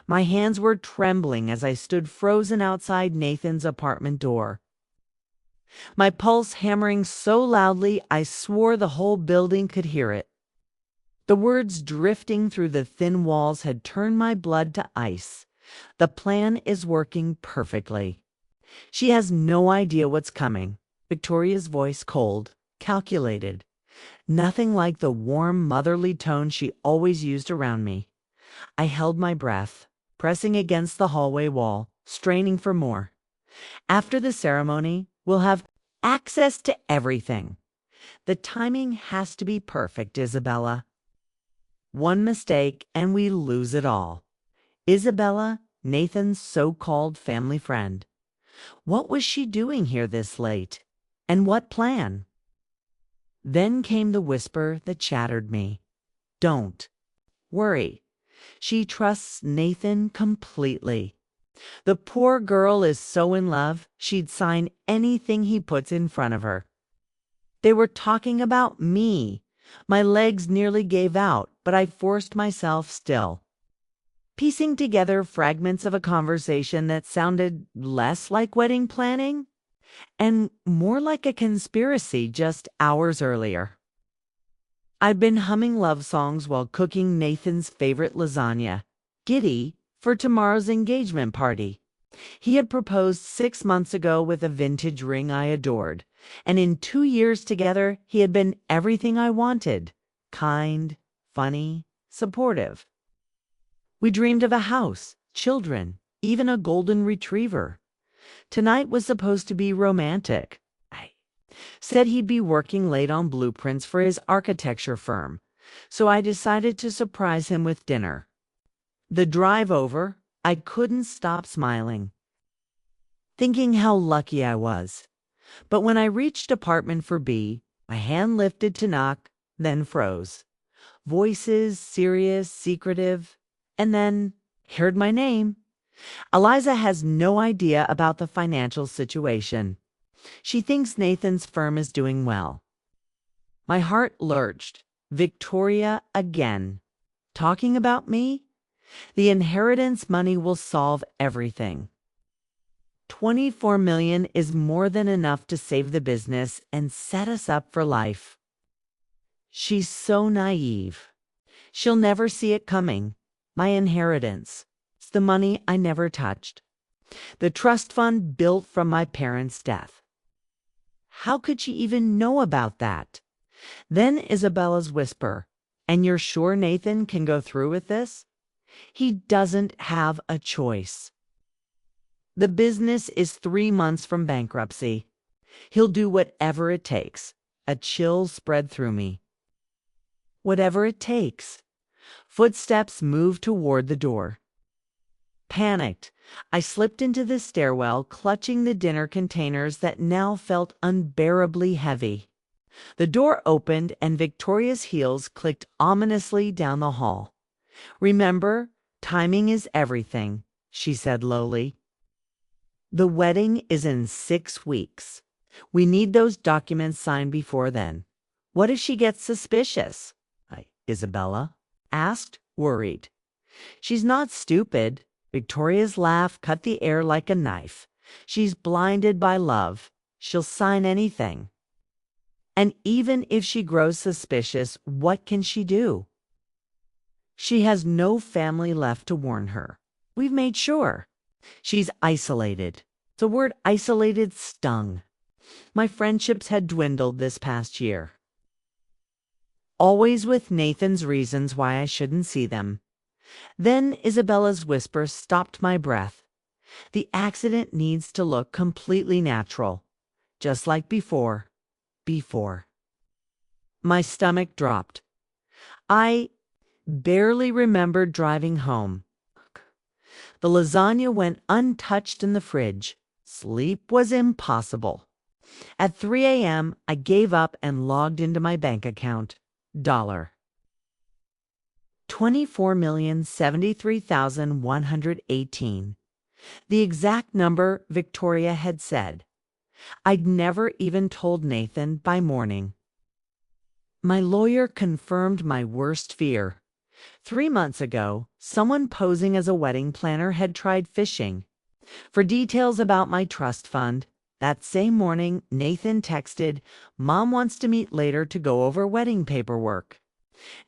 My hands were trembling as I stood frozen outside Nathan's apartment door, my pulse hammering so loudly I swore the whole building could hear it. The words drifting through the thin walls had turned my blood to ice. The plan is working perfectly. She has no idea what's coming. Victoria's voice cold, calculated. Nothing like the warm, motherly tone she always used around me. I held my breath, pressing against the hallway wall, straining for more. After the ceremony, we'll have access to everything. The timing has to be perfect, Isabella. One mistake and we lose it all. Isabella, Nathan's so-called family friend. What was she doing here this late? And what plan? Then came the whisper that shattered me. Don't worry. She trusts Nathan completely. The poor girl is so in love, she'd sign anything he puts in front of her. They were talking about me. My legs nearly gave out, but I forced myself still, piecing together fragments of a conversation that sounded less like wedding planning and more like a conspiracy just hours earlier. I'd been humming love songs while cooking Nathan's favorite lasagna, giddy for tomorrow's engagement party. He had proposed 6 months ago with a vintage ring I adored, and in 2 years together he had been everything I wanted: kind, funny, supportive. We dreamed of a house, children, even a golden retriever. Tonight was supposed to be romantic. I said he'd be working late on blueprints for his architecture firm, so I decided to surprise him with dinner. The drive over, I couldn't stop smiling, thinking how lucky I was. But when I reached apartment for B, my hand lifted to knock, then froze. Voices, serious, secretive, and then heard my name. Eliza has no idea about the financial situation. She thinks Nathan's firm is doing well. My heart lurched. Victoria again. Talking about me? The inheritance money will solve everything. 24 million is more than enough to save the business and set us up for life. She's so naive. She'll never see it coming. My inheritance. It's the money I never touched. The trust fund built from my parents' death. How could she even know about that? Then Isabella's whisper, "And you're sure Nathan can go through with this?" He doesn't have a choice. The business is 3 months from bankruptcy. He'll do whatever it takes. A chill spread through me. Whatever it takes. Footsteps moved toward the door. Panicked, I slipped into the stairwell, clutching the dinner containers that now felt unbearably heavy. The door opened and Victoria's heels clicked ominously down the hall. "Remember, timing is everything," she said lowly. "The wedding is in 6 weeks. We need those documents signed before then. What if she gets suspicious?" Isabella asked, worried. "She's not stupid." Victoria's laugh cut the air like a knife. "She's blinded by love. She'll sign anything. And even if she grows suspicious, what can she do? She has no family left to warn her. We've made sure. She's isolated." The word isolated stung. My friendships had dwindled this past year. Always with Nathan's reasons why I shouldn't see them. Then Isabella's whisper stopped my breath. "The accident needs to look completely natural, just like before. My stomach dropped. I barely remembered driving home. The lasagna went untouched in the fridge. Sleep was impossible. At 3 a.m., I gave up and logged into my bank account. $24,073,118. The exact number Victoria had said. I'd never even told Nathan by morning. My lawyer confirmed my worst fear. 3 months ago, someone posing as a wedding planner had tried phishing. For details about my trust fund, that same morning, Nathan texted, "Mom wants to meet later to go over wedding paperwork."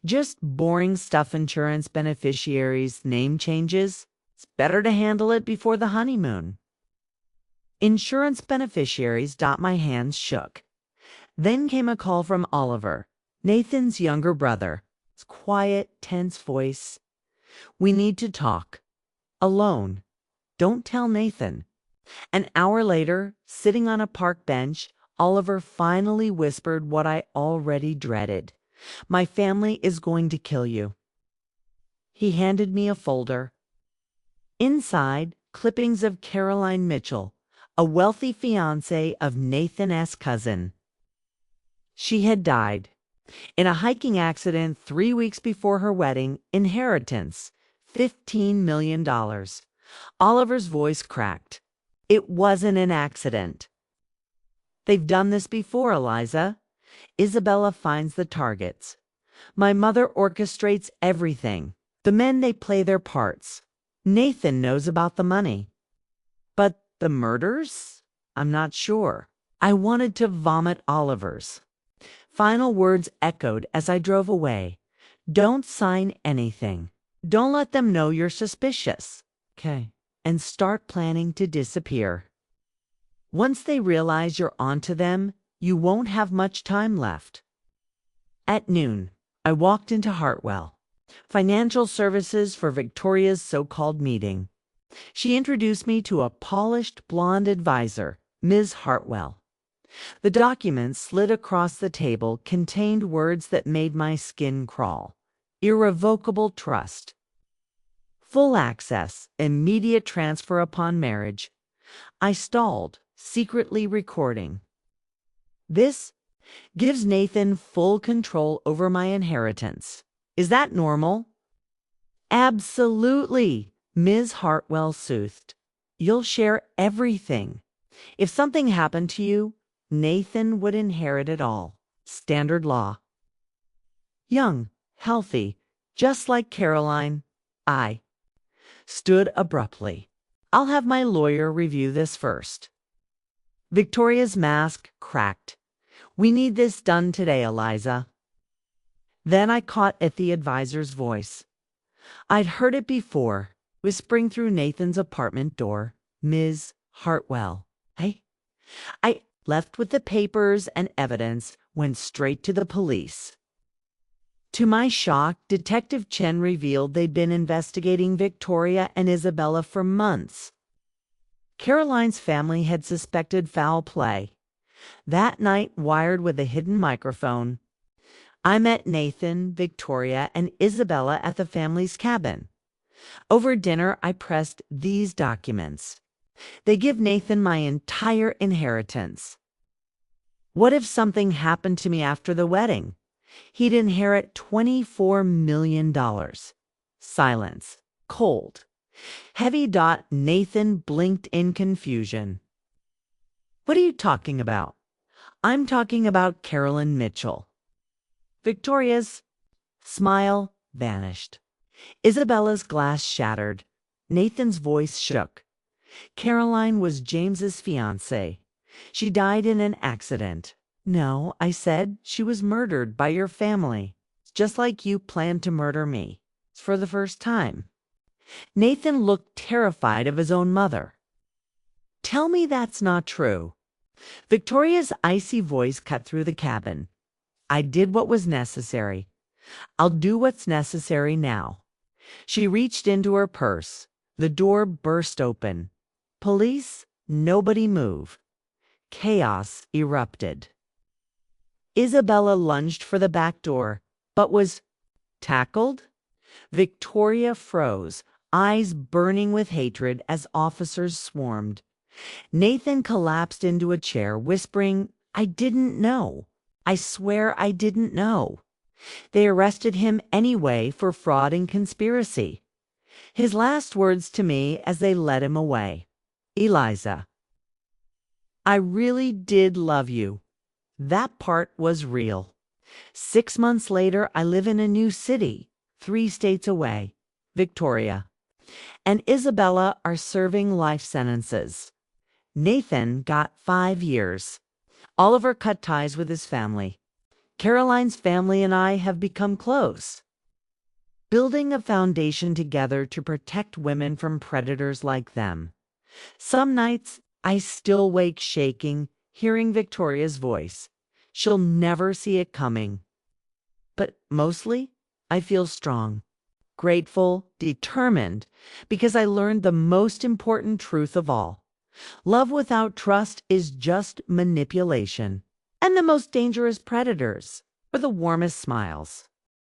Just boring stuff, insurance beneficiaries, name changes. It's better to handle it before the honeymoon. Insurance beneficiaries. My hands shook. Then came a call from Oliver, Nathan's younger brother. His quiet, tense voice. "We need to talk. Alone. Don't tell Nathan." An hour later, sitting on a park bench, Oliver finally whispered what I already dreaded. "My family is going to kill you." He handed me a folder. Inside, clippings of Caroline Mitchell, a wealthy fiancé of Nathan's cousin. She had died in a hiking accident 3 weeks before her wedding. Inheritance, $15 million. Oliver's voice cracked. "It wasn't an accident. They've done this before, Eliza. Isabella finds the targets. My mother orchestrates everything. The men, they play their parts. Nathan knows about the money. But the murders? I'm not sure." I wanted to vomit Oliver's final words echoed as I drove away. "Don't sign anything. Don't let them know you're suspicious. Okay. And start planning to disappear. Once they realize you're onto them, you won't have much time left." At noon, I walked into Hartwell, financial services, for Victoria's so-called meeting. She introduced me to a polished blonde advisor, Ms. Hartwell. The document slid across the table contained words that made my skin crawl. Irrevocable trust. Full access, immediate transfer upon marriage. I stalled, secretly recording. "This gives Nathan full control over my inheritance. Is that normal?" "Absolutely," Ms. Hartwell soothed. "You'll share everything. If something happened to you, Nathan would inherit it all. Standard law. Young, healthy, just like Caroline." I stood abruptly. "I'll have my lawyer review this first." Victoria's mask cracked. "We need this done today, Eliza." Then I caught at the advisor's voice. I'd heard it before, whispering through Nathan's apartment door. "Ms. Hartwell, I left with the papers and evidence, went straight to the police." To my shock, Detective Chen revealed they'd been investigating Victoria and Isabella for months. Caroline's family had suspected foul play. That night, wired with a hidden microphone, I met Nathan, Victoria, and Isabella at the family's cabin. Over dinner, I pressed these documents. They give Nathan my entire inheritance. What if something happened to me after the wedding? He'd inherit $24 million. Silence. Cold. Heavy. Nathan blinked in confusion. "What are you talking about?" "I'm talking about Carolyn Mitchell." Victoria's smile vanished. Isabella's glass shattered. Nathan's voice shook. "Caroline was James's fiancée. She died in an accident." "No," I said, "she was murdered by your family, just like you planned to murder me. It's for the first time." Nathan looked terrified of his own mother. "Tell me that's not true." Victoria's icy voice cut through the cabin. "I did what was necessary. I'll do what's necessary now." She reached into her purse. The door burst open. Police, nobody move. Chaos erupted. Isabella lunged for the back door, but was tackled. Victoria froze, eyes burning with hatred as officers swarmed. Nathan collapsed into a chair, whispering, "I didn't know. I swear I didn't know." They arrested him anyway for fraud and conspiracy. His last words to me as they led him away. "Eliza, I really did love you." That part was real. 6 months later, I live in a new city, 3 states away, Victoria, and Isabella are serving life sentences. Nathan got 5 years. Oliver cut ties with his family. Caroline's family and I have become close, building a foundation together to protect women from predators like them. Some nights, I still wake shaking, hearing Victoria's voice. She'll never see it coming. But mostly, I feel strong, grateful, determined, because I learned the most important truth of all. Love without trust is just manipulation. And the most dangerous predators are the warmest smiles.